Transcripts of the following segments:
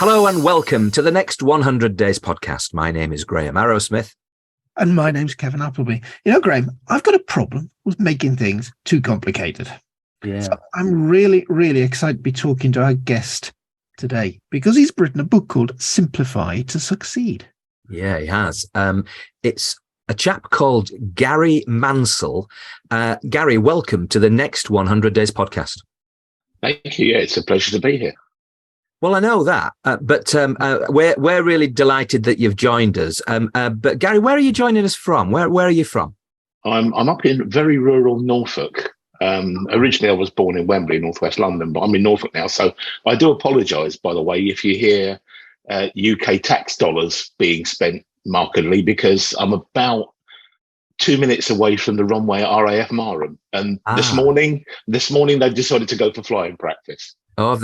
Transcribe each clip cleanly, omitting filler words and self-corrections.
Hello and welcome to the Next 100 Days podcast. My name is Graham Arrowsmith. And my name's Kevin Appleby. You know, Graham, I've got a problem with making things too complicated. Yeah. So I'm really, really excited to be talking to our guest today because he's written a book called Simplify to Succeed. Yeah, he has. It's a chap called Garry Mansell. Garry, welcome to the Next 100 Days podcast. Thank you. Yeah, it's a pleasure to be here. Well, I know that, but we're really delighted that you've joined us. But Garry, where are you joining us from? Where are you from? I'm up in very rural Norfolk. Originally, I was born in Wembley, northwest London, but I'm in Norfolk now. So I do apologise, by the way, if you hear UK tax dollars being spent markedly, because I'm about 2 minutes away from the runway at RAF Marham, and this morning they've decided to go for flying practice. Oh,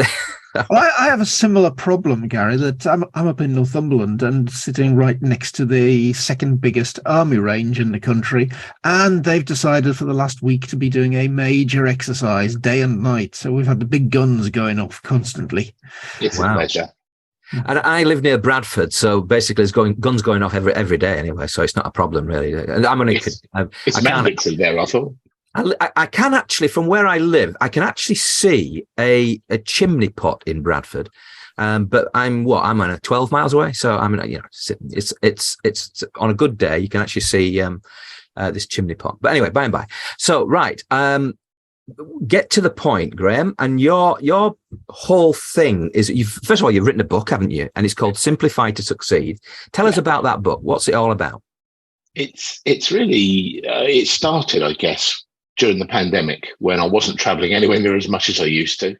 Well, I have a similar problem, Garry, that I'm up in Northumberland and sitting right next to the second biggest army range in the country. And they've decided for the last week to be doing a major exercise day and night. So we've had the big guns going off constantly. It's a pleasure. And I live near Bradford, so basically it's guns going off every day anyway. So it's not a problem really. I'm only. It's magnificent there, I thought. I can actually, from where I live, I can actually see a chimney pot in Bradford, but I'm on 12 miles away. So it's on a good day you can actually see this chimney pot. But anyway, by and by. So right, get to the point, Graham. And your whole thing is first of all you've written a book, haven't you? And it's called Simplify to Succeed. Tell us about that book. What's it all about? It's really it started, I guess, during the pandemic, when I wasn't traveling anywhere near as much as I used to,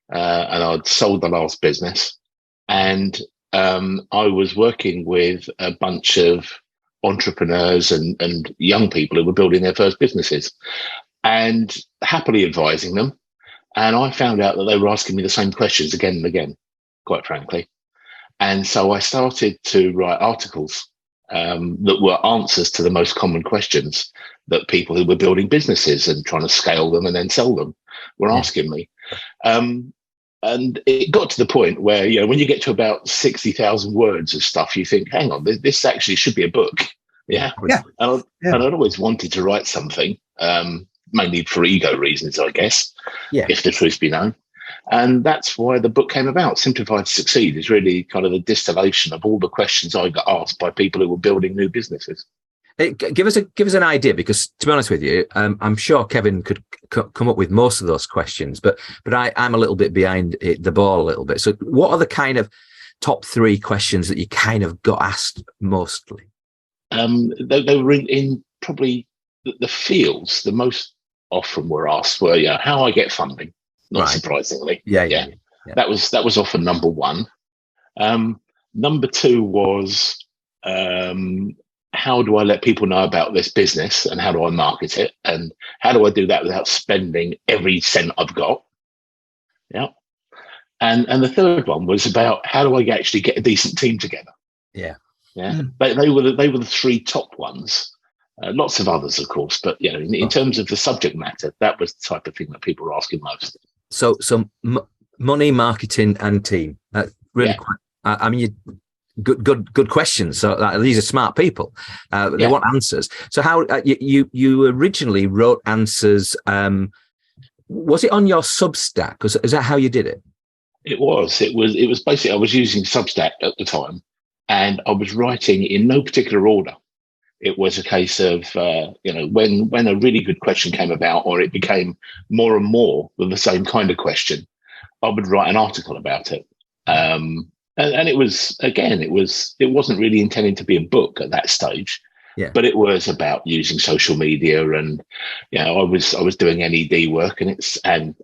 and I'd sold the last business, and I was working with a bunch of entrepreneurs and young people who were building their first businesses, and happily advising them. And I found out that they were asking me the same questions again and again, quite frankly. And so I started to write articles that were answers to the most common questions that people who were building businesses and trying to scale them and then sell them were asking me. And it got to the point where, you know, when you get to about 60,000 words of stuff, you think, hang on, this actually should be a book. Yeah. And I'd always wanted to write something, mainly for ego reasons, I guess, if the truth be known. And that's why the book came about. Simplify to Succeed is really kind of a distillation of all the questions I got asked by people who were building new businesses. Give us an idea, because to be honest with you, I'm sure Kevin could come up with most of those questions, but I'm a little bit behind the ball a little bit. So what are the kind of top three questions that you kind of got asked mostly? They were in probably the fields. The most often were asked were, how I get funding. Not surprisingly. Yeah. That was often number one. Number two was, how do I let people know about this business, and how do I market it, and how do I do that without spending every cent I've got? Yeah. And the third one was about how do I actually get a decent team together? Yeah. They were the three top ones. Lots of others, of course, but in terms of the subject matter, that was the type of thing that people were asking most. So money, marketing, and team. Really, good questions. So these are smart people. They want answers. So how you originally wrote answers? Was it on your Substack? Is that how you did it? It was. It was basically, I was using Substack at the time, and I was writing in no particular order. It was a case of, when a really good question came about, or it became more and more of the same kind of question, I would write an article about it. And it wasn't really intended to be a book at that stage, but it was about using social media, and I was doing NED work and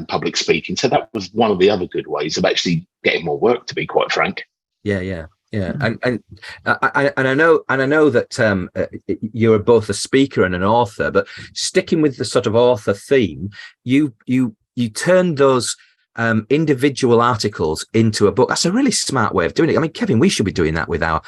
public speaking. So that was one of the other good ways of actually getting more work, to be quite frank. Yeah. And I know that you're both a speaker and an author, but sticking with the sort of author theme, you turned those individual articles into a book. That's a really smart way of doing it. I mean, Kevin, we should be doing that with our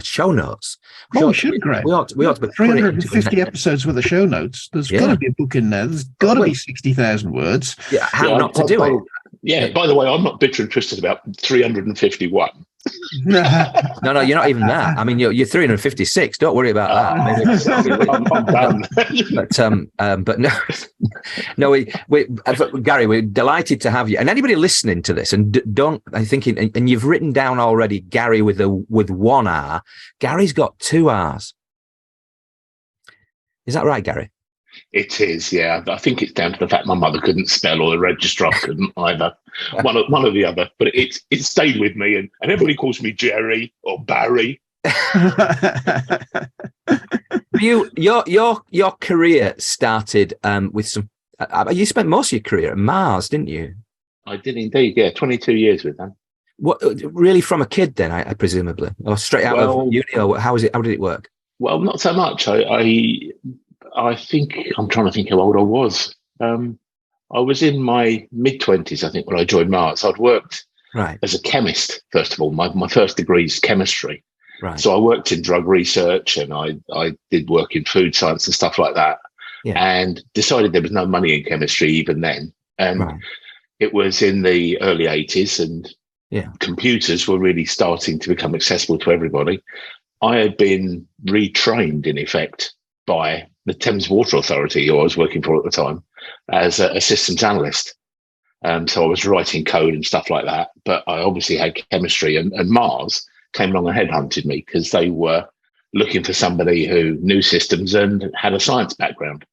show notes. We should, Greg. We ought to put 350 episodes with the show notes. There's got to be a book in there. There's got to be 60,000 words. Yeah, how not to do it. Yeah. By the way, I'm not bitter and twisted about 351. No, you're not even that. I mean, you're 356. Don't worry about that. I'm done. But no, Garry, we're delighted to have you. And anybody listening to this, and I'm thinking, and you've written down already Garry with one R. Gary's got two R's. Is that right, Garry? It is, yeah. I think it's down to the fact my mother couldn't spell, or the registrar couldn't either. One or the other. But it stayed with me, and everybody calls me Jerry or Barry. Your career started with some. You spent most of your career at Mars, didn't you? I did indeed. Yeah, 22 years with them. What really from a kid then? I presumably, or straight out of uni, or how did it work? Well, not so much. I think I'm trying to think how old I was. I was in my mid-20s, I think, when I joined Mars. I'd worked as a chemist, first of all. My first degree is chemistry. Right. So I worked in drug research, and I did work in food science and stuff like that, and decided there was no money in chemistry even then. And it was in the early 80s, and computers were really starting to become accessible to everybody. I had been retrained, in effect, by the Thames Water Authority, who I was working for at the time, as a systems analyst. So I was writing code and stuff like that, but I obviously had chemistry, and Mars came along and headhunted me because they were looking for somebody who knew systems and had a science background.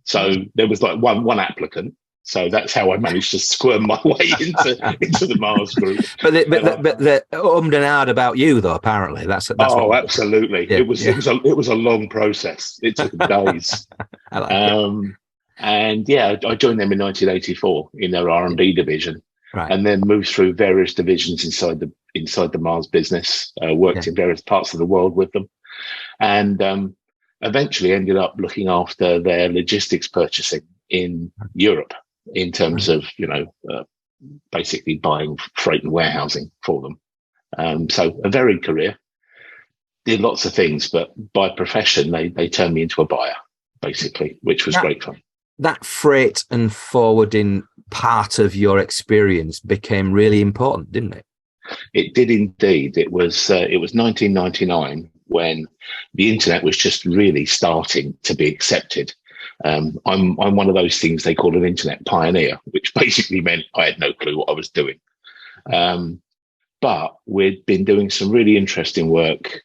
So there was like one applicant. So that's how I managed to squirm my way into the Mars group. But they're ummed and ahed about you, though. Apparently, that's absolutely. Yeah, it was a long process. It took days. And I joined them in 1984 in their R&D division, and then moved through various divisions inside the Mars business. Worked in various parts of the world with them, and eventually ended up looking after their logistics purchasing in Europe, in terms of, basically buying freight and warehousing for them. So a varied career, did lots of things, but by profession, they turned me into a buyer, basically, which was great fun. That freight and forwarding part of your experience became really important, didn't it? It did indeed. It was 1999 when the internet was just really starting to be accepted. I'm one of those things they call an internet pioneer, which basically meant I had no clue what I was doing. But we'd been doing some really interesting work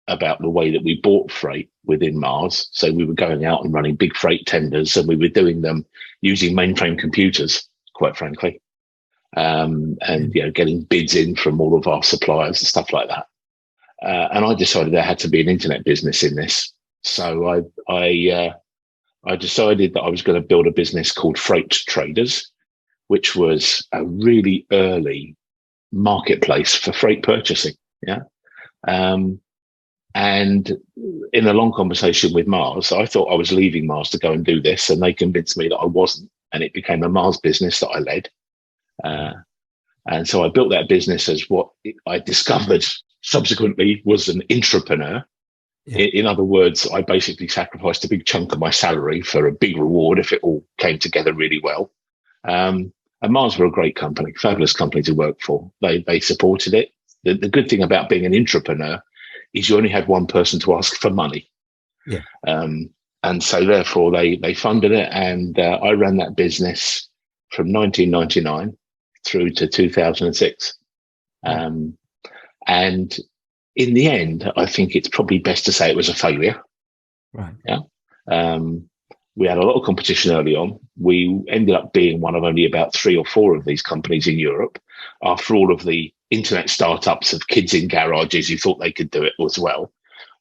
about the way that we bought freight within Mars. So we were going out and running big freight tenders, and we were doing them using mainframe computers, quite frankly, and getting bids in from all of our suppliers and stuff like that. And I decided there had to be an internet business in this. So I decided that I was going to build a business called Freight Traders, which was a really early marketplace for freight purchasing. And in a long conversation with Mars, I thought I was leaving Mars to go and do this, and they convinced me that I wasn't, and it became a Mars business that I led. And so I built that business as what I discovered subsequently was an intrapreneur. In other words, I basically sacrificed a big chunk of my salary for a big reward if it all came together really well. And Mars were a great company, fabulous company to work for. They supported it. The good thing about being an intrapreneur is you only had one person to ask for money. And so therefore they funded it, and I ran that business from 1999 through to 2006. And in the end, I think it's probably best to say it was a failure. We had a lot of competition early on. We ended up being one of only about 3 or 4 of these companies in Europe, after all of the internet startups of kids in garages who thought they could do it as well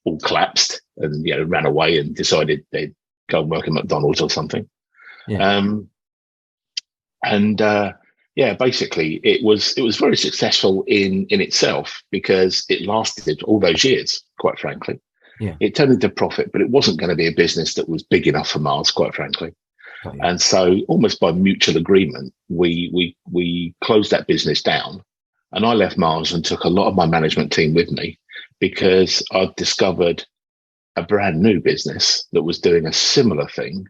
all collapsed and ran away and decided they'd go and work at McDonald's or something. Basically it was very successful in itself because it lasted all those years, quite frankly. It turned into profit, but it wasn't going to be a business that was big enough for Mars, quite frankly. And so almost by mutual agreement, we closed that business down, and I left Mars and took a lot of my management team with me because I'd discovered a brand new business that was doing a similar thing,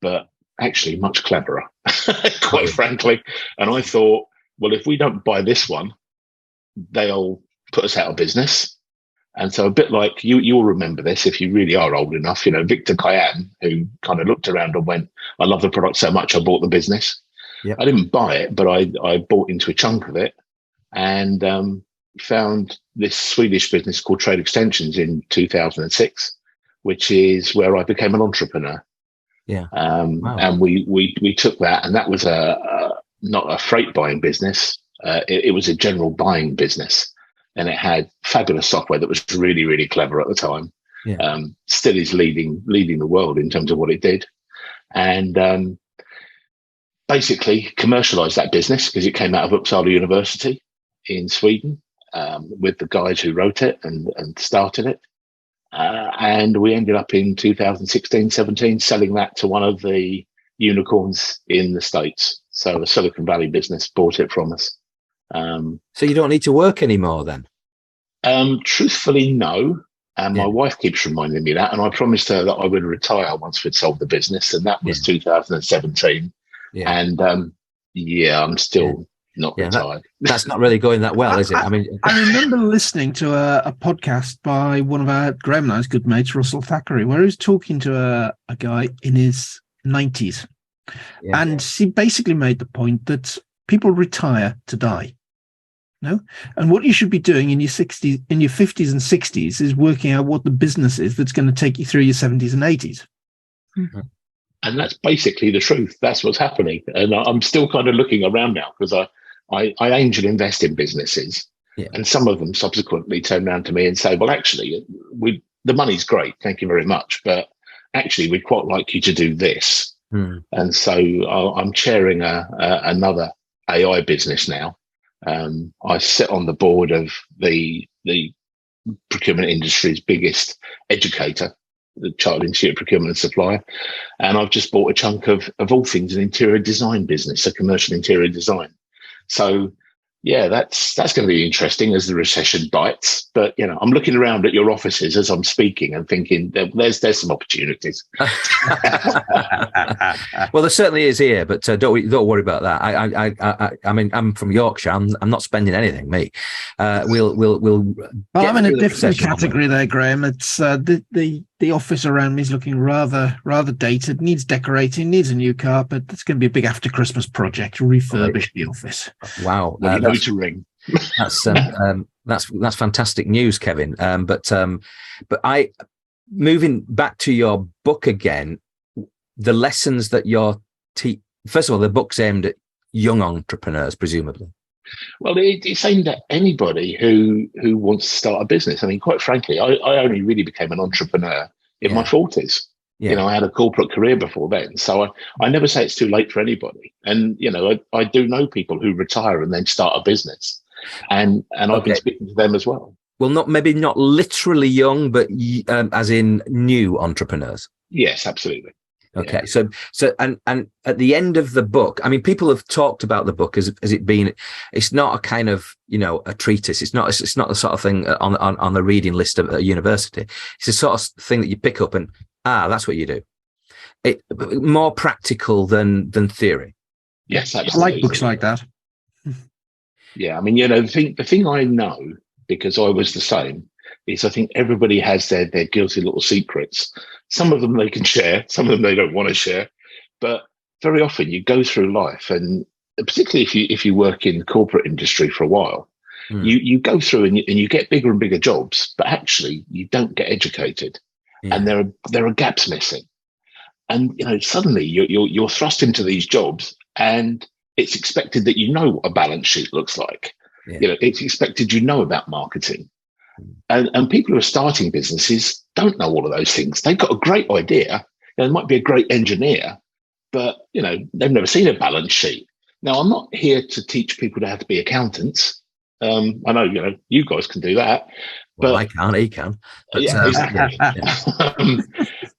but actually much cleverer, quite frankly. And I thought, well, if we don't buy this one, they'll put us out of business. And so a bit like you'll remember this if you really are old enough, Victor Kayan, who kind of looked around and went, I love the product so much, I bought the business. Yep. I didn't buy it, but I bought into a chunk of it and found this Swedish business called Trade Extensions in 2006, which is where I became an entrepreneur. Yeah. Wow. And we took that, and that was not a freight buying business. It was a general buying business. And it had fabulous software that was really, really clever at the time. Yeah. Still is leading the world in terms of what it did. And basically commercialized that business because it came out of Uppsala University in Sweden with the guys who wrote it and started it. And we ended up in 2016, 17, selling that to one of the unicorns in the States. So the Silicon Valley business bought it from us. So you don't need to work anymore then? Truthfully, no. And my wife keeps reminding me that. And I promised her that I would retire once we'd sold the business. And that was 2017. Yeah. And I'm still not retired. That's not really going that well, is it? I remember listening to a podcast by one of our Graham and I's good mates, Russell Thackeray, where he was talking to a guy in his 90s. Yeah. And he basically made the point that people retire to die. No, and what you should be doing in your 50s and 60s is working out what the business is that's going to take you through your 70s and 80s. Mm-hmm. And that's basically the truth. That's what's happening. And I'm still kind of looking around now because I angel invest in businesses, and some of them subsequently turn around to me and say, "Well, actually, the money's great, thank you very much, but actually, we'd quite like you to do this." Mm. And so I'm chairing another AI business now. I sit on the board of the procurement industry's biggest educator, the Chartered Institute of Procurement and Supply, and I've just bought a chunk of all things an interior design business, a commercial interior design. So that's going to be interesting as the recession bites. But I'm looking around at your offices as I'm speaking and thinking there's some opportunities. Well, there certainly is here, but don't worry about that. I mean, I'm from Yorkshire. I'm not spending anything, mate. We'll. Well, I'm in a different category there, Graham. It's the office around me is looking rather dated. Needs decorating. Needs a new carpet. That's going to be a big after Christmas project. Refurbish the office. Wow. To ring. That's fantastic news, Kevin. But moving back to your book again, the lessons that you're first of all, the book's aimed at young entrepreneurs, presumably. Well, it's aimed at anybody who wants to start a business. I mean, quite frankly, I only really became an entrepreneur in my 40s. Yeah. I had a corporate career before then. So I never say it's too late for anybody. And, I do know people who retire and then start a business. And I've been speaking to them as well. Well, maybe not literally young, but as in new entrepreneurs. Yes, absolutely. Okay. Yeah. So and at the end of the book, I mean, people have talked about the book as it being, it's not a kind of, a treatise. It's not the sort of thing on the reading list of a university. It's the sort of thing that you pick up and, that's what you do. More practical than theory. Yes, absolutely. I like books like that. Yeah, I mean, the thing I know, because I was the same, is I think everybody has their guilty little secrets. Some of them they can share, some of them they don't want to share. But very often you go through life, and particularly if you work in the corporate industry for a while, you go through and you get bigger and bigger jobs, but actually you don't get educated. Yeah. And there are gaps missing, and suddenly you're thrust into these jobs, and it's expected that what a balance sheet looks like. Yeah. It's expected about marketing, and people who are starting businesses don't know all of those things. They've got a great idea. They might be a great engineer, but they've never seen a balance sheet. Now, I'm not here to teach people how to be accountants. I know you guys can do that. Well, I can't. He can. But, exactly.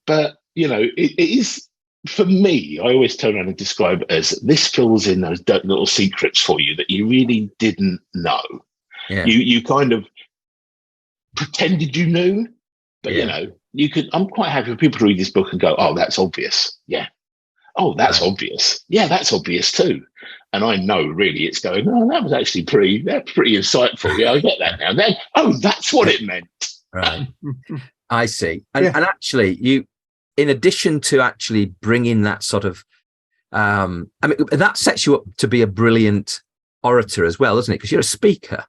But it is, for me, I always turn around and describe it as this fills in those dirty little secrets for you that you really didn't know. Yeah. You kind of pretended you knew, but you could. I'm quite happy for people to read this book and go, "Oh, that's obvious." Yeah. Oh, that's obvious. Yeah, that's obvious too. And I know really it's going, oh, that was actually that's pretty insightful. Yeah, I get that now. Then, oh, that's what it meant. Right. I see. And actually, you, in addition to actually bringing that sort of, I mean, that sets you up to be a brilliant orator as well, doesn't it? Because you're a speaker,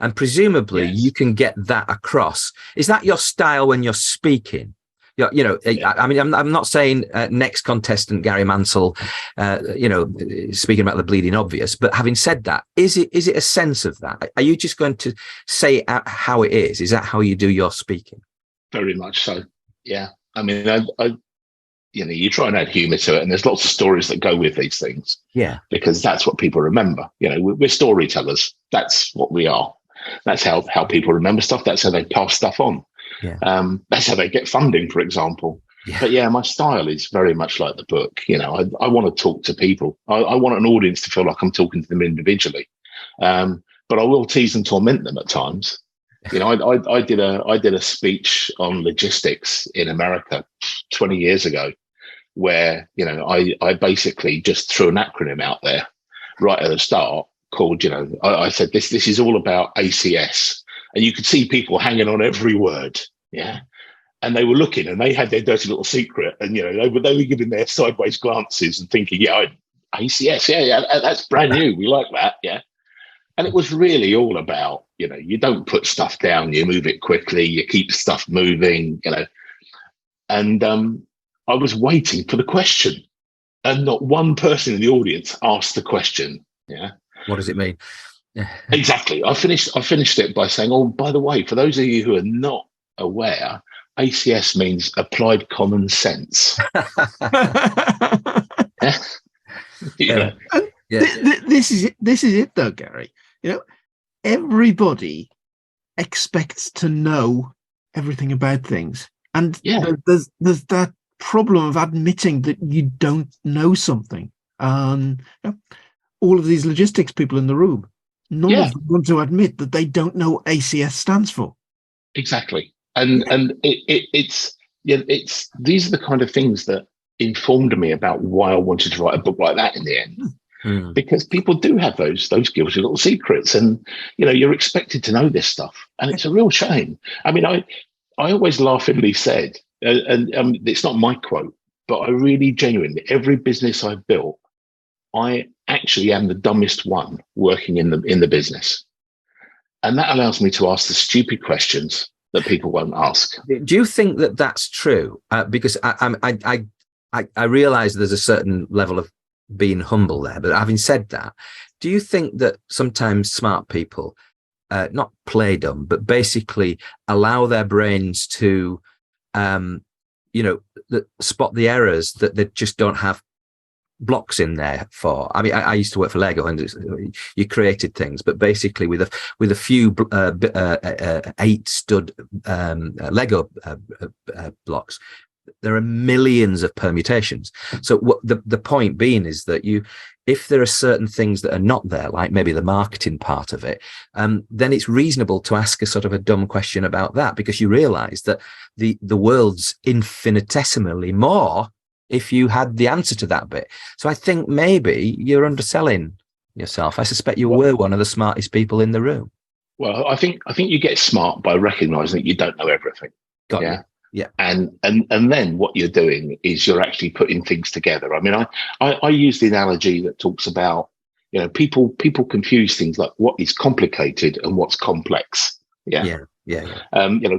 and presumably you can get that across. Is that your style when you're speaking? You know, I mean, I'm not saying next contestant Garry Mansell, speaking about the bleeding obvious. But having said that, is it a sense of that? Are you just going to say how it is? Is that how you do your speaking? Very much so. Yeah. I mean, I you try and add humour to it, and there's lots of stories that go with these things. Yeah. Because that's what people remember. You know, we're storytellers. That's what we are. That's how people remember stuff. That's how they pass stuff on. Yeah. That's how they get funding, for example. Yeah. But yeah, my style is very much like the book. You know, I want to talk to people. I want an audience to feel like I'm talking to them individually. But I will tease and torment them at times. You know, I did a speech on logistics in America 20 years ago, where, you know, I basically just threw an acronym out there right at the start called, you know, I said this is all about ACS. And you could see people hanging on every word, yeah. And they were looking, and they had their dirty little secret, and you know they were giving their sideways glances and thinking, ACS, yeah, that's brand new. We like that, yeah. And it was really all about, you know, you don't put stuff down, you move it quickly, you keep stuff moving, you know. And I was waiting for the question, and not one person in the audience asked the question, yeah. What does it mean? Exactly. I finished it by saying, oh, by the way, for those of you who are not aware, ACS means applied common sense. Yeah. This is it though, Garry. You know, everybody expects to know everything about things. And there's that problem of admitting that you don't know something. You know, all of these logistics people in the room, none of them want to admit that they don't know what ACS stands for. Exactly. And it's these are the kind of things that informed me about why I wanted to write a book like that in the end. Because people do have those guilty little secrets, and you know, you're expected to know this stuff, and it's a real shame. I mean, I always laughingly said, and it's not my quote, but I really genuinely, every business I've built, I actually am the dumbest one working in the business. And that allows me to ask the stupid questions that people won't ask. Do you think that that's true? Because I realize there's a certain level of being humble there, but having said that, do you think that sometimes smart people, not play dumb, but basically allow their brains to, spot the errors that they just don't have blocks in there for? I mean, I used to work for Lego, and you created things, but basically with a few 8 stud Lego blocks, there are millions of permutations. So what the point being is that if there are certain things that are not there, like maybe the marketing part of it, then it's reasonable to ask a sort of a dumb question about that, because you realize that the world's infinitesimally more if you had the answer to that bit. So I think maybe you're underselling yourself. I suspect you were one of the smartest people in the room. Well, I think you get smart by recognizing that you don't know everything. Got you. Yeah. And then what you're doing is you're actually putting things together. I mean, I use the analogy that talks about, you know, people confuse things like what is complicated and what's complex. Yeah.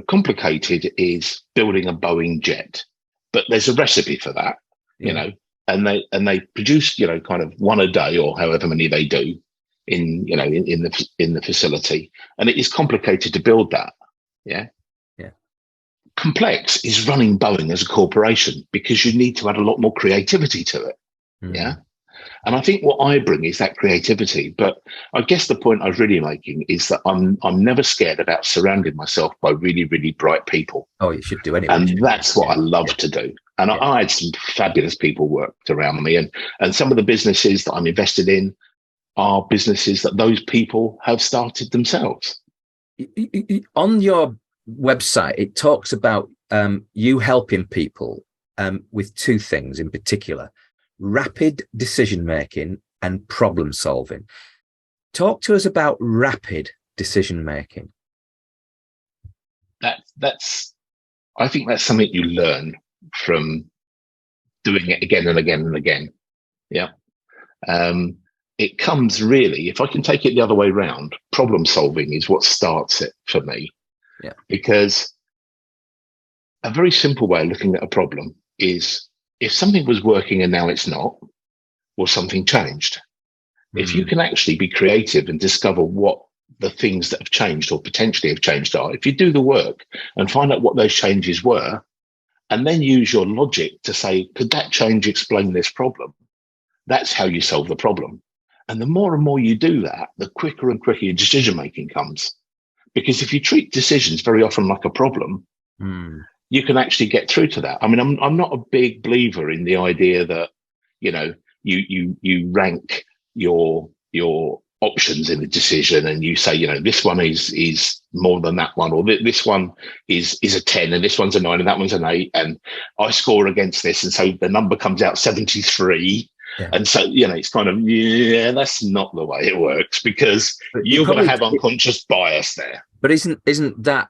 Complicated is building a Boeing jet, but there's a recipe for that, you know, and they produce, you know, kind of one a day or however many they do in the facility, and it is complicated to build that. Yeah. Complex is running Boeing as a corporation, because you need to add a lot more creativity to it. Yeah. And I think what I bring is that creativity. But I guess the point I was really making is that I'm never scared about surrounding myself by really, really bright people. Oh, you should do anyway. And that's what I love to do. And I had some fabulous people worked around me. And some of the businesses that I'm invested in are businesses that those people have started themselves. On your website, it talks about you helping people with two things in particular: rapid decision making and problem solving. Talk to us about rapid decision making. I think that's something you learn from doing it again and again and again. Yeah. It comes really, if I can take it the other way around, problem solving is what starts it for me. Yeah. Because a very simple way of looking at a problem is if something was working and now it's not, or something changed. If you can actually be creative and discover what the things that have changed or potentially have changed are, if you do the work and find out what those changes were, and then use your logic to say, could that change explain this problem? That's how you solve the problem. And the more and more you do that, the quicker and quicker your decision making comes. Because if you treat decisions very often like a problem, you can actually get through to that. I mean, I'm not a big believer in the idea that, you know, you rank your options in the decision and you say, you know, this one is more than that one, or this one is a 10 and this one's a 9 and that one's an 8 and I score against this, and so the number comes out 73. Yeah. And so, you know, it's kind of, yeah, that's not the way it works, because you're going to have unconscious bias there. But isn't that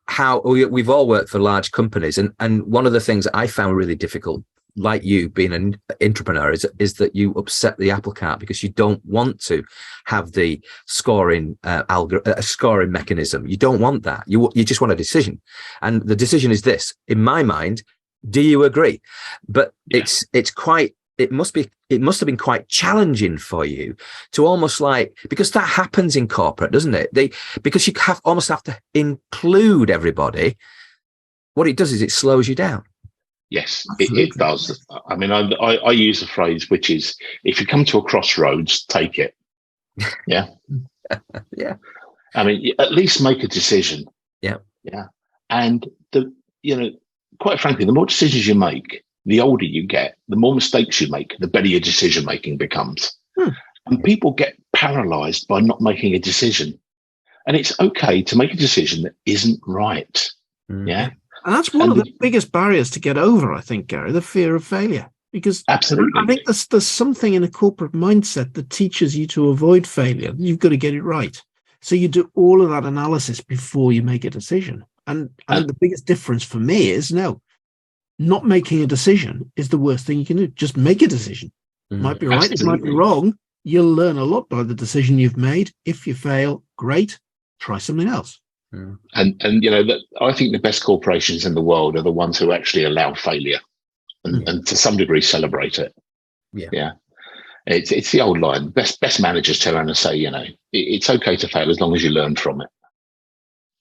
how we've all worked for large companies, and one of the things that I found really difficult, like you being an entrepreneur, is that you upset the apple cart because you don't want to have the scoring scoring mechanism. You don't want that. You just want a decision, and the decision is this. In my mind, do you agree? But yeah. It must have been quite challenging for you to almost like, because that happens in corporate, doesn't it? Because you almost have to include everybody. What it does is it slows you down. Yes, it does. I mean, I use a phrase which is, if you come to a crossroads, take it. Yeah. Yeah. I mean, at least make a decision. Yeah. Yeah. And quite frankly, the more decisions you make, the older you get, the more mistakes you make, the better your decision making becomes. And people get paralyzed by not making a decision. And it's okay to make a decision that isn't right. Yeah. And that's one of the biggest barriers to get over, I think, Garry, the fear of failure. Because absolutely, I think there's something in a corporate mindset that teaches you to avoid failure. You've got to get it right. So you do all of that analysis before you make a decision. And the biggest difference for me is not making a decision is the worst thing you can do. Just make a decision. Might be right, it might be wrong. You'll learn a lot by the decision you've made. If you fail, great, try something else. And I think the best corporations in the world are the ones who actually allow failure and to some degree celebrate it. Yeah. It's the old line. Best managers turn around and say, it's okay to fail as long as you learn from it.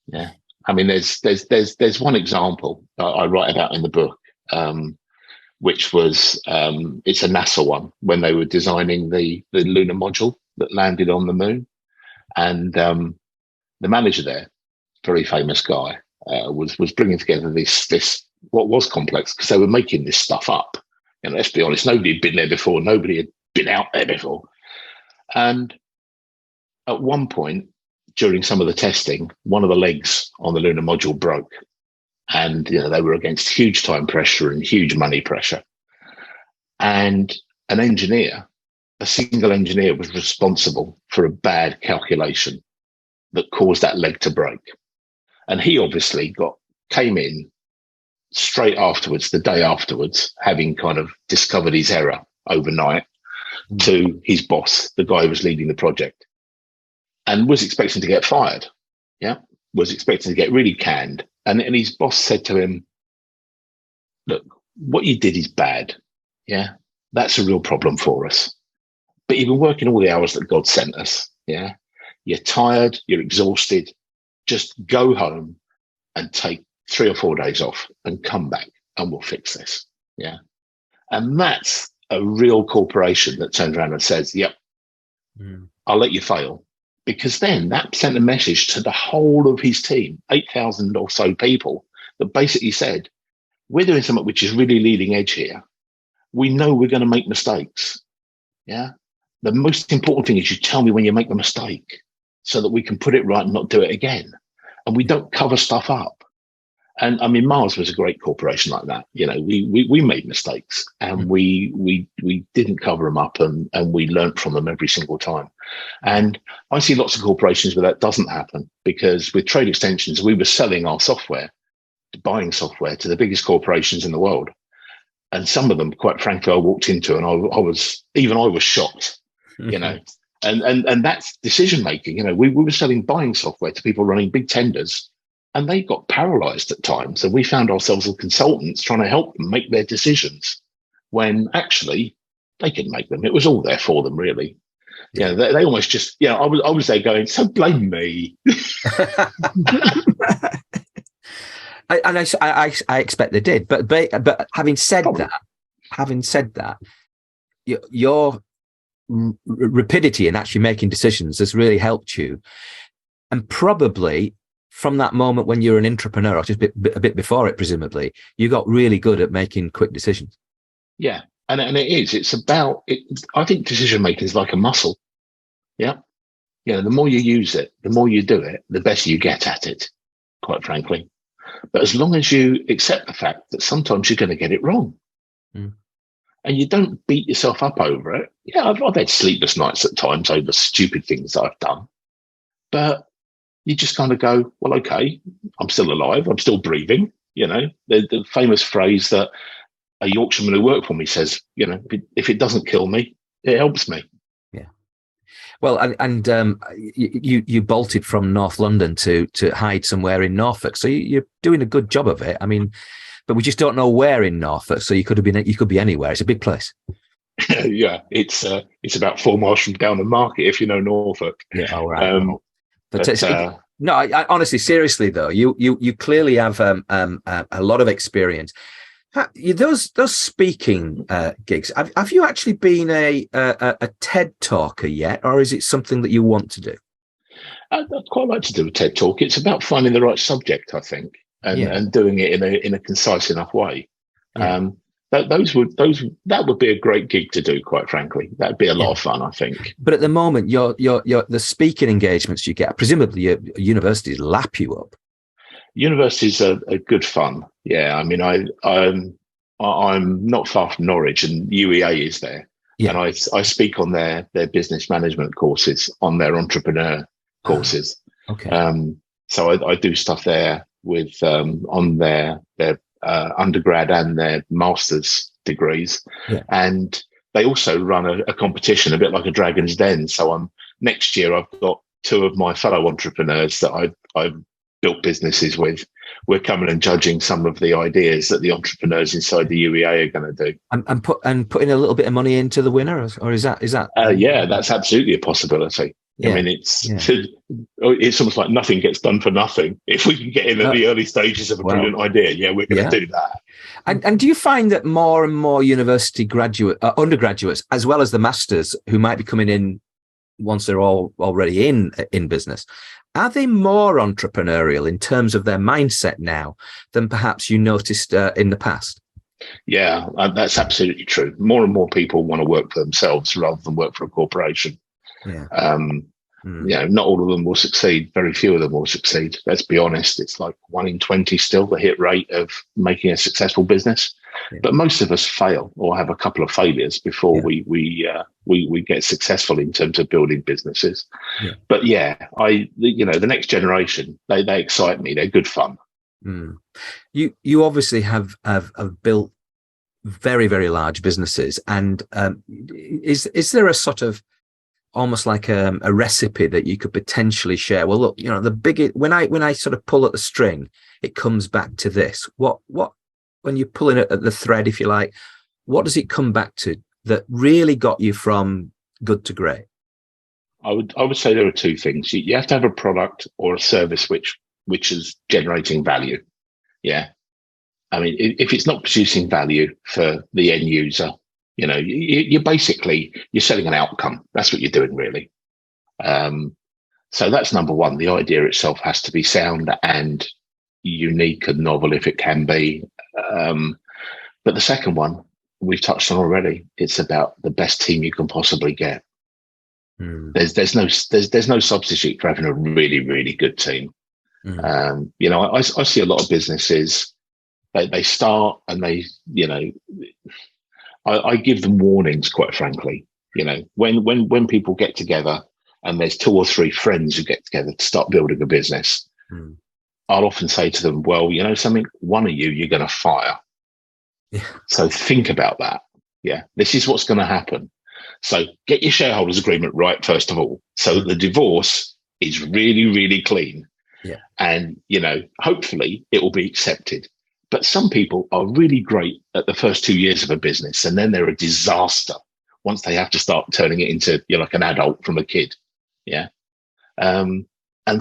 Yeah. I mean, there's one example I write about in the book, which was it's a NASA one, when they were designing the lunar module that landed on the moon, and the manager there, very famous guy, was bringing together this what was complex, because they were making this stuff up. And let's be honest, nobody had been there before, nobody had been out there before, and at one point during some of the testing, one of the legs on the lunar module broke. And, they were against huge time pressure and huge money pressure. And a single engineer was responsible for a bad calculation that caused that leg to break. And he obviously came in straight afterwards, the day afterwards, having kind of discovered his error overnight, to his boss, the guy who was leading the project, and was expecting to get fired. Yeah. Was expecting to get really canned. And his boss said to him, look, what you did is bad. Yeah. That's a real problem for us. But you've been working all the hours that God sent us. Yeah. You're tired. You're exhausted. Just go home and take 3 or 4 days off and come back and we'll fix this. Yeah. And that's a real corporation that turns around and says, yep, I'll let you fail. Because then that sent a message to the whole of his team, 8,000 or so people, that basically said, we're doing something which is really leading edge here. We know we're going to make mistakes. Yeah. The most important thing is you tell me when you make the mistake so that we can put it right and not do it again. And we don't cover stuff up. And I mean, Mars was a great corporation like that. You know, we made mistakes, and we didn't cover them up, and we learnt from them every single time. And I see lots of corporations where that doesn't happen, because with trade extensions, we were selling our software, buying software to the biggest corporations in the world. And some of them, quite frankly, I walked into, and I was shocked, you know. And that's decision making. You know, we were selling buying software to people running big tenders, and they got paralyzed at times. And we found ourselves as consultants trying to help them make their decisions when actually they could make them. It was all there for them, really. Yeah, they almost just, I was there going, so blame me. I expect they did, but having said that, your rapidity in actually making decisions has really helped you, and probably from that moment when you're an entrepreneur, or just a bit before it, presumably, you got really good at making quick decisions. Yeah, and it is. It's about it. I think decision making is like a muscle. Yeah, the more you use it, the more you do it, the better you get at it. Quite frankly. But as long as you accept the fact that sometimes you're going to get it wrong, and you don't beat yourself up over it. Yeah, I've had sleepless nights at times over stupid things that I've done, but you just kind of go, well, okay, I'm still alive, I'm still breathing. You know, the famous phrase that a Yorkshireman who worked for me says, if it doesn't kill me, it helps me. Well, and you bolted from North London to hide somewhere in Norfolk, so you're doing a good job of it. I mean, but we just don't know where in Norfolk. So you could be anywhere. It's a big place. Yeah, it's about 4 miles from down the market, if you know Norfolk. Yeah, all right. No, I honestly, seriously though, you clearly have a lot of experience. Those speaking gigs, have you actually been a TED talker yet, or is it something that you want to do? I'd quite like to do a TED talk. It's about finding the right subject, I think, and doing it in a concise enough way. Yeah. That would be a great gig to do. Quite frankly, that'd be a lot of fun, I think. But at the moment, the speaking engagements you get, presumably your universities lap you up. Universities are good fun. Yeah, I mean, I'm not far from Norwich, and UEA is there, and I speak on their business management courses, on their entrepreneur courses. Okay. So I do stuff there with on their undergrad and their master's degrees, and they also run a competition, a bit like a Dragon's Den. So next year I've got 2 of my fellow entrepreneurs that I've built businesses with. We're coming and judging some of the ideas that the entrepreneurs inside the UEA are going to do, and putting a little bit of money into the winner, or is that? Yeah, that's absolutely a possibility. Yeah. I mean, it's almost like nothing gets done for nothing. If we can get in at the early stages of a brilliant idea, we're going to do that. And do you find that more and more university undergraduates, as well as the masters, who might be coming in once they're all already in business, are they more entrepreneurial in terms of their mindset now than perhaps you noticed in the past? Yeah, that's absolutely true. More and more people want to work for themselves rather than work for a corporation. Yeah. Not all of them will succeed. Very few of them will succeed. Let's be honest. It's like 1 in 20 still the hit rate of making a successful business. Yeah. But most of us fail or have a couple of failures before we get successful in terms of building businesses. Yeah. But the next generation, they excite me. They're good fun. You obviously have built very, very large businesses, and is there a sort of almost like a recipe that you could potentially share? Well, look, the big, when I sort of pull at the string, it comes back to this. What when you're pulling at the thread, if you like, what does it come back to that really got you from good to great? I would say there are 2 things. You have to have a product or a service which is generating value. Yeah. I mean, if it's not producing value for the end user, you're selling an outcome. That's what you're doing, really. So that's number one. The idea itself has to be sound and unique and novel if it can be. But the second one we've touched on already. It's about the best team you can possibly get. There's no substitute for having a really, really good team. I see a lot of businesses, they start and I give them warnings, quite frankly. When people get together and there's 2 or 3 friends who get together to start building a business, I'll often say to them, well, something, one of you're going to fire. Yeah. So think about that. Yeah. This is what's going to happen. So get your shareholders agreement right, first of all, so that the divorce is really, really clean. Yeah. And, hopefully it will be accepted. But some people are really great at the first 2 years of a business, and then they're a disaster once they have to start turning it into like an adult from a kid. Yeah. And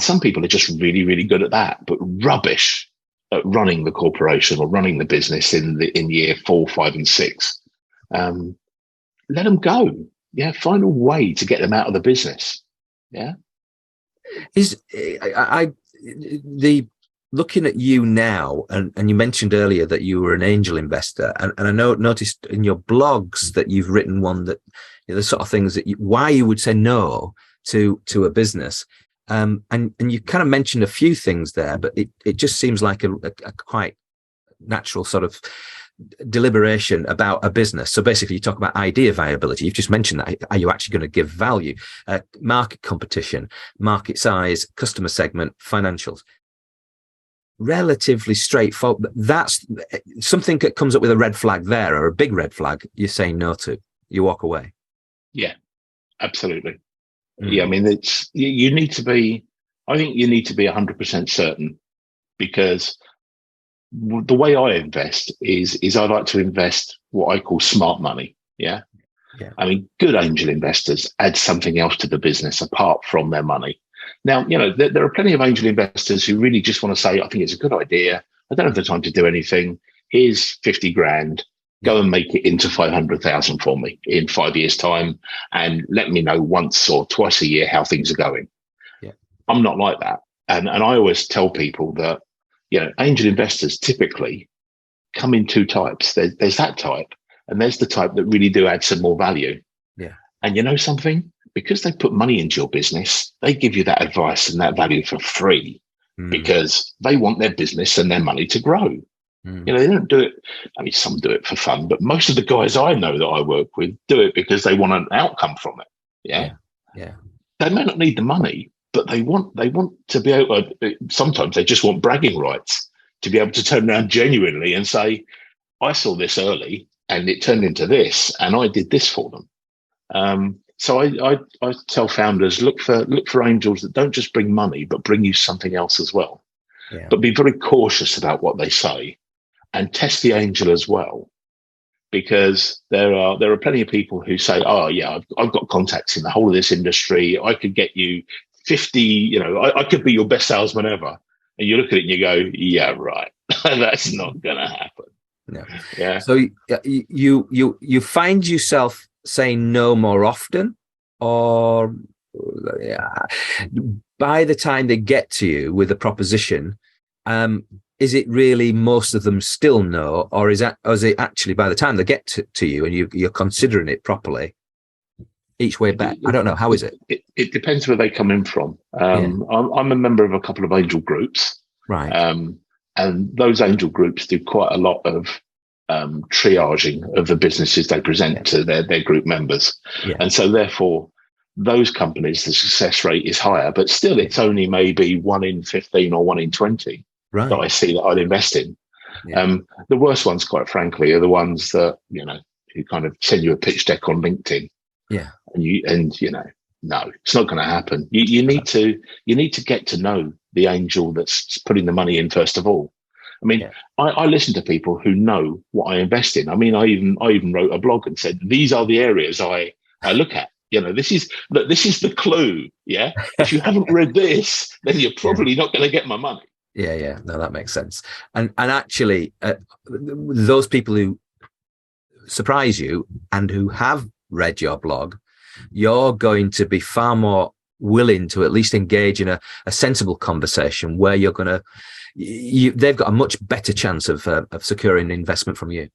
some people are just really, really good at that, but rubbish at running the corporation or running the business in year 4, 5, and 6. Let them go. Yeah. Find a way to get them out of the business. Yeah. Looking at you now, and you mentioned earlier that you were an angel investor, and I noticed in your blogs that you've written one that the sort of things why you would say no to a business, and you kind of mentioned a few things there, but it just seems like a quite natural sort of deliberation about a business. So basically, you talk about idea viability. You've just mentioned that. Are you actually going to give value? Market competition, market size, customer segment, financials. Relatively straightforward. That's something that comes up with a red flag there, or a big red flag. You're saying no to. You walk away. Yeah, absolutely. Yeah, I mean, you need to be. I think you need to be 100% certain, because the way I invest is I like to invest what I call smart money. Yeah. Yeah. I mean, good angel investors add something else to the business apart from their money. Now, there are plenty of angel investors who really just want to say, I think it's a good idea. I don't have the time to do anything. Here's 50 grand. Go and make it into 500,000 for me in 5 years' time, and let me know once or twice a year how things are going. Yeah. I'm not like that. And I always tell people that, angel investors typically come in 2 types. There's that type, and there's the type that really do add some more value. Yeah. And you know something? Because they put money into your business, they give you that advice and that value for free, because they want their business and their money to grow. They don't do it. I mean, some do it for fun, but most of the guys I know that I work with do it because they want an outcome from it. Yeah. Yeah. They may not need the money, but they want to be able to, sometimes they just want bragging rights to be able to turn around genuinely and say, I saw this early and it turned into this, and I did this for them. So I tell founders, look for angels that don't just bring money, but bring you something else as well. Yeah. But be very cautious about what they say, and test the angel as well, because there are plenty of people who say, oh yeah, I've got contacts in the whole of this industry. I could get you 50, I could be your best salesman ever. And you look at it and you go, yeah, right. That's not going to happen. No. Yeah. So you find yourself saying no more often, or by the time they get to you with a proposition, is it really most of them still no, or is it actually by the time they get to you and you're considering it properly, each way back? I don't know. How is it? It depends where they come in from. I'm a member of a couple of angel groups, right? And those angel groups do quite a lot of triaging of the businesses they present to their group members. Yeah. And so therefore those companies, the success rate is higher, but still it's only maybe 1 in 15 or 1 in 20 that I see that I'd invest in. Yeah. The worst ones, quite frankly, are the ones that, who kind of send you a pitch deck on LinkedIn. Yeah. No, it's not going to happen. You need to get to know the angel that's putting the money in first of all. I mean, I listen to people who know what I invest in. I mean, I even wrote a blog and said, these are the areas I look at. This is the clue. Yeah. If you haven't read this, then you're probably not going to get my money. Yeah. No, that makes sense. And actually, those people who surprise you and who have read your blog, you're going to be far more willing to at least engage in a sensible conversation where you're going to, they've got a much better chance of securing investment from you.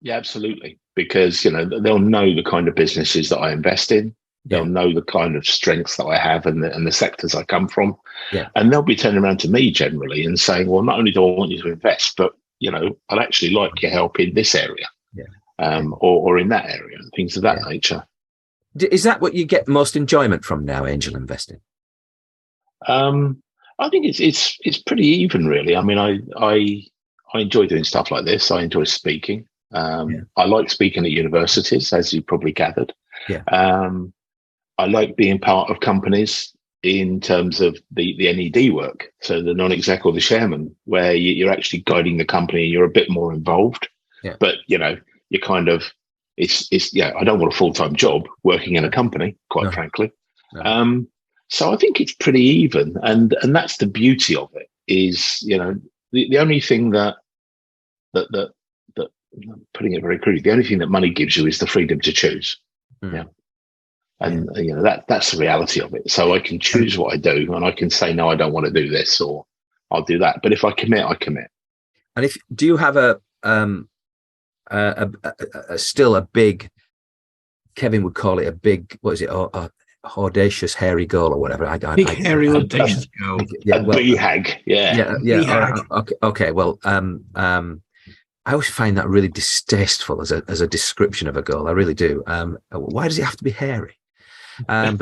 Yeah, absolutely. Because, they'll know the kind of businesses that I invest in. They'll know the kind of strengths that I have and the sectors I come from. Yeah. And they'll be turning around to me generally and saying, well, not only do I want you to invest, but, I'd actually like your help in this area, or in that area, and things of that nature. Is that what you get most enjoyment from now, angel investing? I think it's pretty even, really. I mean, I enjoy doing stuff like this. I enjoy speaking. I like speaking at universities, as you probably gathered. Yeah. I like being part of companies in terms of the NED work, so the non-exec or the chairman, where you're actually guiding the company and you're a bit more involved. Yeah. But you're kind of I don't want a full-time job working in a company, quite frankly. No. So I think it's pretty even, and that's the beauty of it. Is the only thing that putting it very crudely, the only thing that money gives you is the freedom to choose. Yeah. And that's the reality of it. So I can choose what I do, and I can say no, I don't want to do this, or I'll do that. But if I commit, I commit. And do you have a still a big, Kevin would call it a big, what is it, audacious hairy goal or whatever? Big hairy audacious goal. BHAG. Yeah. Okay. Well, I always find that really distasteful as a description of a goal. I really do. Why does it have to be hairy? But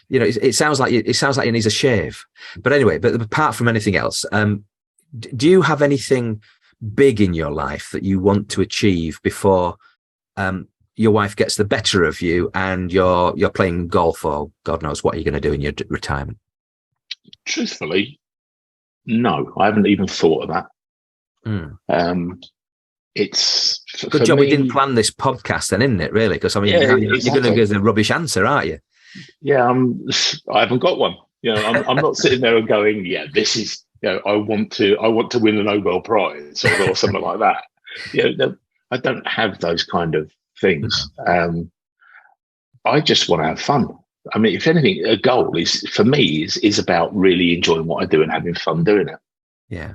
it sounds like it needs a shave. But anyway, but apart from anything else, do you have anything big in your life that you want to achieve before your wife gets the better of you and you're playing golf, or God knows what you're going to do in your retirement? Truthfully, no, I haven't even thought of that. It's good job we didn't plan this podcast then, isn't it, really? Because I mean, you're going to give a rubbish answer, aren't you? Yeah, I haven't got one. I'm not sitting there and going, this is, I want to win a Nobel Prize or something like that. I don't have those kind of things. I just want to have fun. I mean, if anything, a goal for me is about really enjoying what I do and having fun doing it. Yeah.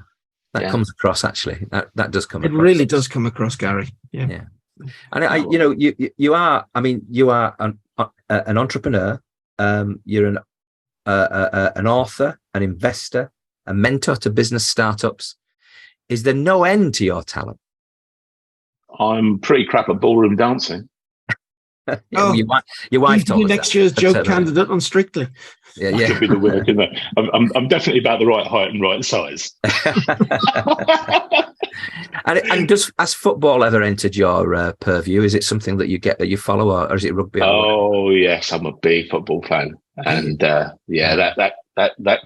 That comes across, actually. That does come across. It really does come across, Gary. Yeah. And you are an entrepreneur. You're an author, an investor, a mentor to business startups. Is there no end to your talent? I'm pretty crap at ballroom dancing. Your wife told me next year's joke candidate on Strictly. I could be the winner, couldn't I? I'm definitely about the right height and right size. and has football ever entered your purview? Is it something that you follow, or is it rugby? Oh yes, I'm a big football fan, and that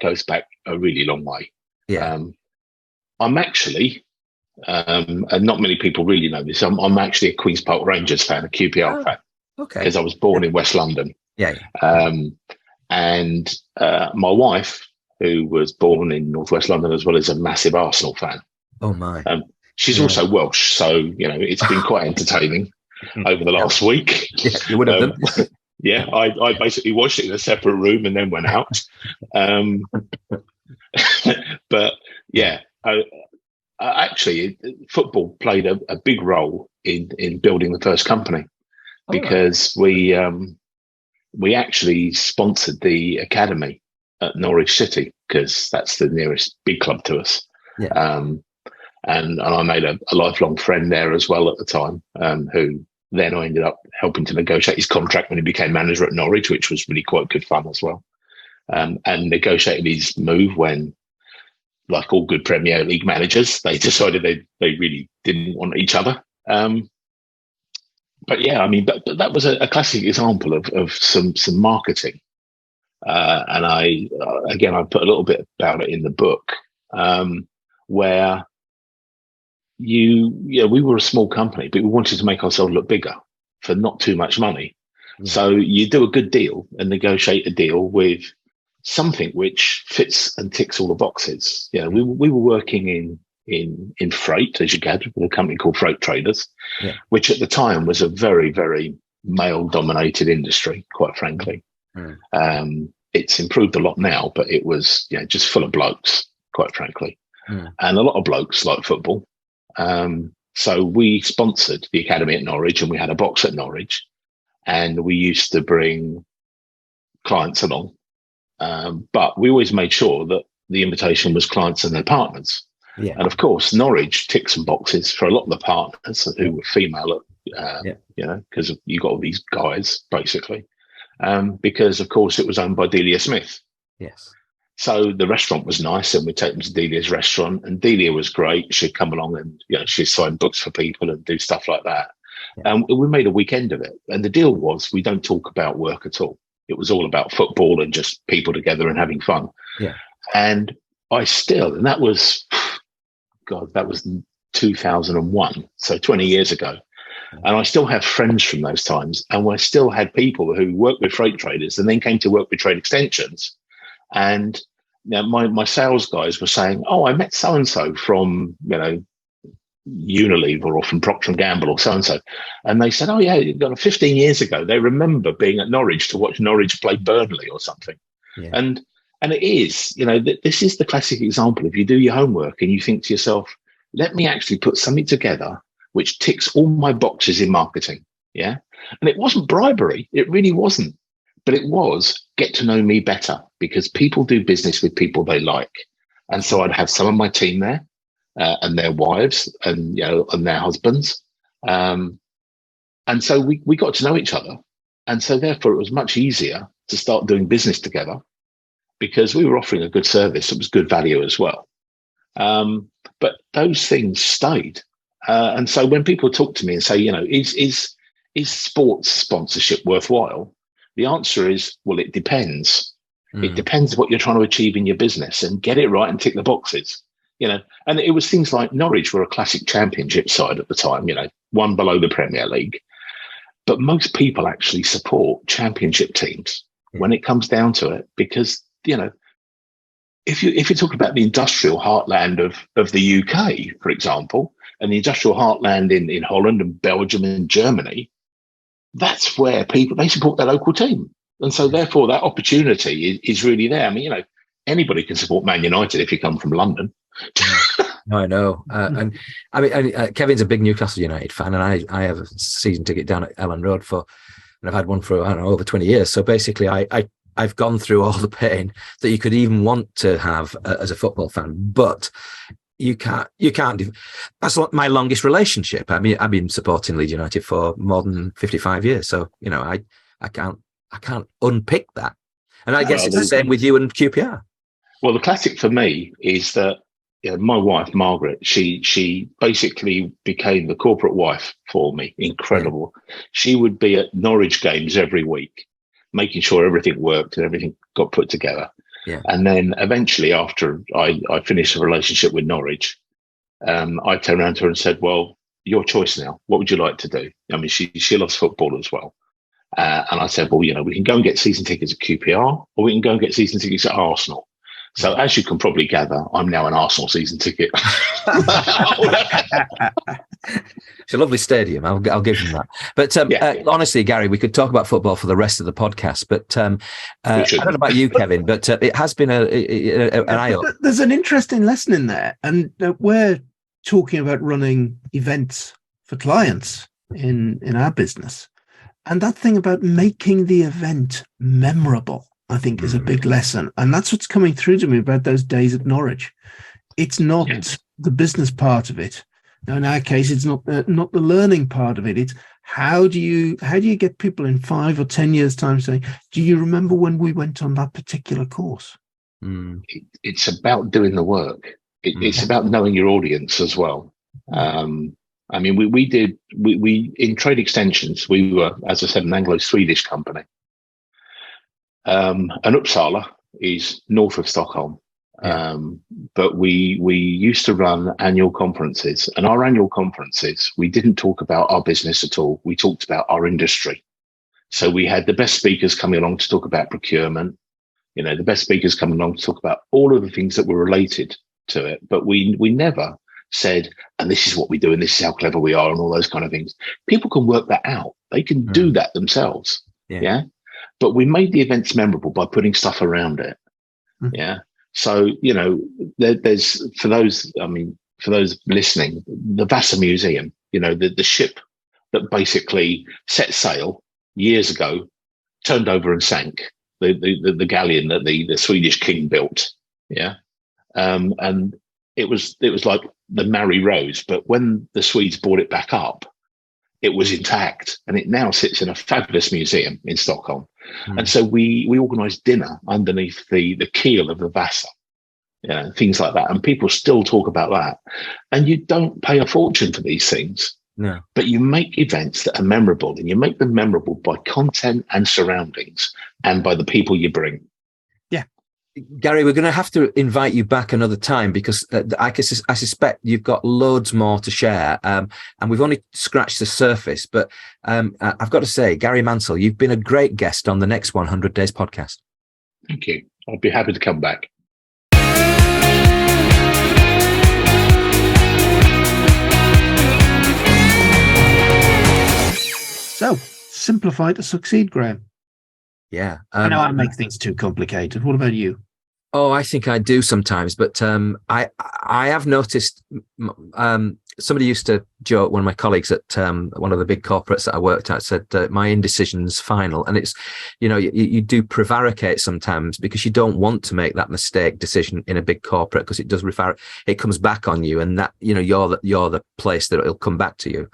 goes back a really long way. Yeah, I'm actually, and not many people really know this. I'm actually a Queen's Park Rangers fan, a QPR fan. Okay, because I was born in West London. Yeah. And my wife, who was born in Northwest London as well, is a massive Arsenal fan. Oh my! She's also Welsh, so it's been quite entertaining over the last week. Yeah, you would have done. I basically watched it in a separate room and then went out. But actually, football played a big role in building the first company, because we actually sponsored the academy at Norwich City, because that's the nearest big club to us. Yeah. And I made a lifelong friend there as well at the time, who then I ended up helping to negotiate his contract when he became manager at Norwich, which was really quite good fun as well. And negotiated his move when, like all good Premier League managers, they decided they really didn't want each other. But yeah, I mean, that was a classic example of some marketing. And I put a little bit about it in the book, where we were a small company, but we wanted to make ourselves look bigger for not too much money. Yeah. So you do a good deal and negotiate a deal with something which fits and ticks all the boxes. We were working in freight, as you gathered, with a company called Freight Traders, which at the time was a very, very male-dominated industry, quite frankly. It's improved a lot now, but it was just full of blokes, quite frankly. And a lot of blokes like football. So we sponsored the academy at Norwich, and we had a box at Norwich. and we used to bring clients along. But we always made sure that the invitation was clients and their partners. Yeah. And of course, Norwich ticked some boxes for a lot of the partners who were female, because you got all these guys, basically. Because, of course, it was owned by Delia Smith. Yes. So the restaurant was nice, and we'd take them to Delia's restaurant, and Delia was great. She'd come along and, she'd sign books for people and do stuff like that. Yeah. And we made a weekend of it. And the deal was we don't talk about work at all. It was all about football and just people together and having fun. Yeah. And and that was 2001, so 20 years ago. And I still have friends from those times. And I still had people who worked with freight traders and then came to work with trade extensions. And my sales guys were saying, oh, I met so-and-so from, Unilever or from Procter & Gamble or so-and-so. And they said, oh, yeah, 15 years ago, they remember being at Norwich to watch Norwich play Burnley or something. Yeah. And it is, this is the classic example. If you do your homework and you think to yourself, let me actually put something together which ticks all my boxes in marketing. Yeah. And it wasn't bribery. It really wasn't. But it was get to know me better, because people do business with people they like. And so I'd have some of my team there and their wives and, and their husbands. And so we got to know each other. And so therefore it was much easier to start doing business together, because we were offering a good service. It was good value as well. But those things stayed. And so when people talk to me and say, is sports sponsorship worthwhile? The answer is, well, it depends. It depends what you're trying to achieve in your business, and get it right and tick the boxes. And it was things like Norwich were a classic championship side at the time, one below the Premier League. But most people actually support championship teams when it comes down to it, because, if you talk about the industrial heartland of the UK, for example, and the industrial heartland in Holland and Belgium and Germany, that's where they support their local team. And so therefore that opportunity is really there. I mean, anybody can support Man United if you come from London. No, I know. And I mean, Kevin's a big Newcastle United fan, and I have a season ticket down at Elland Road and I've had one for, over 20 years. So basically I've gone through all the pain that you could even want to have as a football fan, but you can't. That's my longest relationship. I mean, I've been supporting Leeds United for more than 55 years. So, I can't unpick that. And I guess it's the same with you and QPR. Well, the classic for me is that my wife, Margaret, she basically became the corporate wife for me. Incredible. Yeah. She would be at Norwich games every week, making sure everything worked and everything got put together. Yeah. And then eventually, after I finished a relationship with Norwich, I turned around to her and said, well, your choice now. What would you like to do? I mean, she loves football as well. And I said, well, we can go and get season tickets at QPR, or we can go and get season tickets at Arsenal. So as you can probably gather, I'm now an Arsenal season ticket. It's a lovely stadium. I'll give them that. But honestly, Garry, we could talk about football for the rest of the podcast. But I don't know about you, Kevin, but it has been an eye-opener. There's an interesting lesson in there. And we're talking about running events for clients in our business. And that thing about making the event memorable, I think, is a big lesson. And that's what's coming through to me about those days at Norwich. It's not the business part of it. Now, in our case, it's not the learning part of it. It's how do you get people in 5 or 10 years' time saying, do you remember when we went on that particular course? It's about doing the work. It's about knowing your audience as well. I mean, we in trade extensions, we were, as I said, an Anglo-Swedish company. And Uppsala is north of Stockholm. But we used to run annual conferences, and our annual conferences, we didn't talk about our business at all. We talked about our industry. So we had the best speakers coming along to talk about procurement, the best speakers coming along to talk about all of the things that were related to it. But we never said, and this is what we do, and this is how clever we are, and all those kind of things. People can work that out. They can do that themselves. Yeah. But we made the events memorable by putting stuff around it. Yeah. So, there's, for those listening, the Vasa Museum, the ship that basically set sail years ago turned over and sank. The galleon that the Swedish king built. Yeah. And it was like the Mary Rose, but when the Swedes brought it back up, it was intact, and it now sits in a fabulous museum in Stockholm. And so we organised dinner underneath the keel of the Vasa, things like that, and people still talk about that. And you don't pay a fortune for these things, no, but you make events that are memorable, and you make them memorable by content and surroundings, and by the people you bring. Garry, we're going to have to invite you back another time because I suspect you've got loads more to share, and we've only scratched the surface. But I've got to say, Garry Mansell, you've been a great guest on the next 100 Days podcast. Thank you. I'll be happy to come back. So, simplify to succeed, Graham. Yeah. I know I make things too complicated. What about you? Oh, I think I do sometimes, but I have noticed. Somebody used to joke. One of my colleagues at one of the big corporates that I worked at said my indecision's final, and it's you do prevaricate sometimes because you don't want to make that mistake decision in a big corporate because it does it comes back on you, and that you're the place that it'll come back to you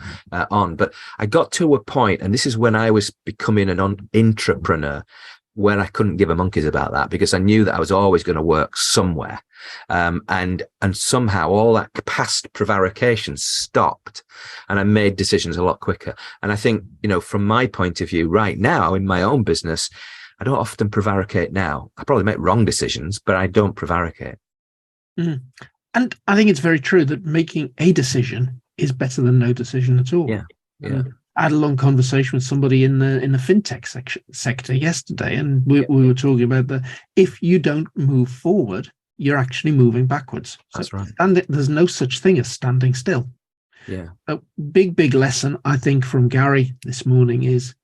on. But I got to a point, and this is when I was becoming an intrapreneur, where I couldn't give a monkeys about that because I knew that I was always going to work somewhere. And somehow all that past prevarication stopped and I made decisions a lot quicker. And I think, from my point of view right now in my own business, I don't often prevaricate now. I probably make wrong decisions, but I don't prevaricate. Mm. And I think it's very true that making a decision is better than no decision at all. Yeah. I had a long conversation with somebody in the fintech sector yesterday, and we were talking about that if you don't move forward, you're actually moving backwards. That's right. And there's no such thing as standing still. Yeah. A big lesson, I think, from Garry this morning is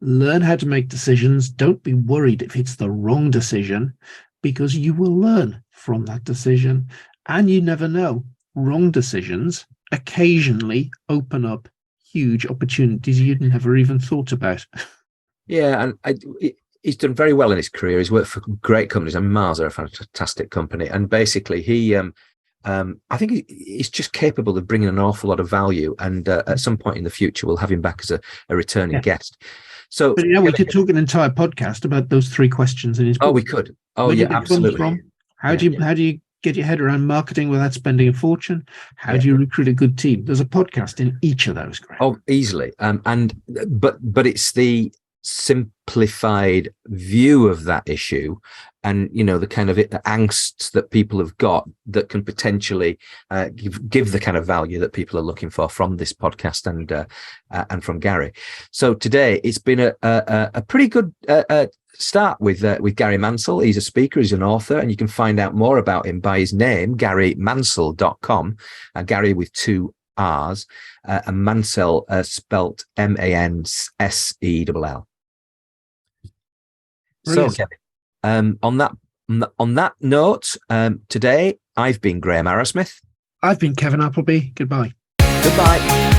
learn how to make decisions. Don't be worried if it's the wrong decision, because you will learn from that decision. And you never know. Wrong decisions occasionally open up huge opportunities you'd never even thought about. Yeah, and he's done very well in his career. He's worked for great companies, and Mars are a fantastic company. And basically, he, I think he's just capable of bringing an awful lot of value. And at some point in the future, we'll have him back as a returning guest. So, but we could talk an entire podcast about those 3 questions in his book. Oh, we could. Oh, Where yeah, absolutely. From? How do you get your head around marketing without spending a fortune? How do you recruit a good team? There's a podcast in each of those, Graham. Oh, easily. But it's the simplified view of that issue, and the kind of the angst that people have got that can potentially give the kind of value that people are looking for from this podcast and from Garry. So today it's been a pretty good start with Garry Mansell. He's a speaker, he's an author, and you can find out more about him by his name, GarryMansell.com. Garry with 2 R's, and Mansell spelt Mansell. So, on that note, today I've been Graham Arrowsmith. I've been Kevin Appleby. Goodbye. Goodbye.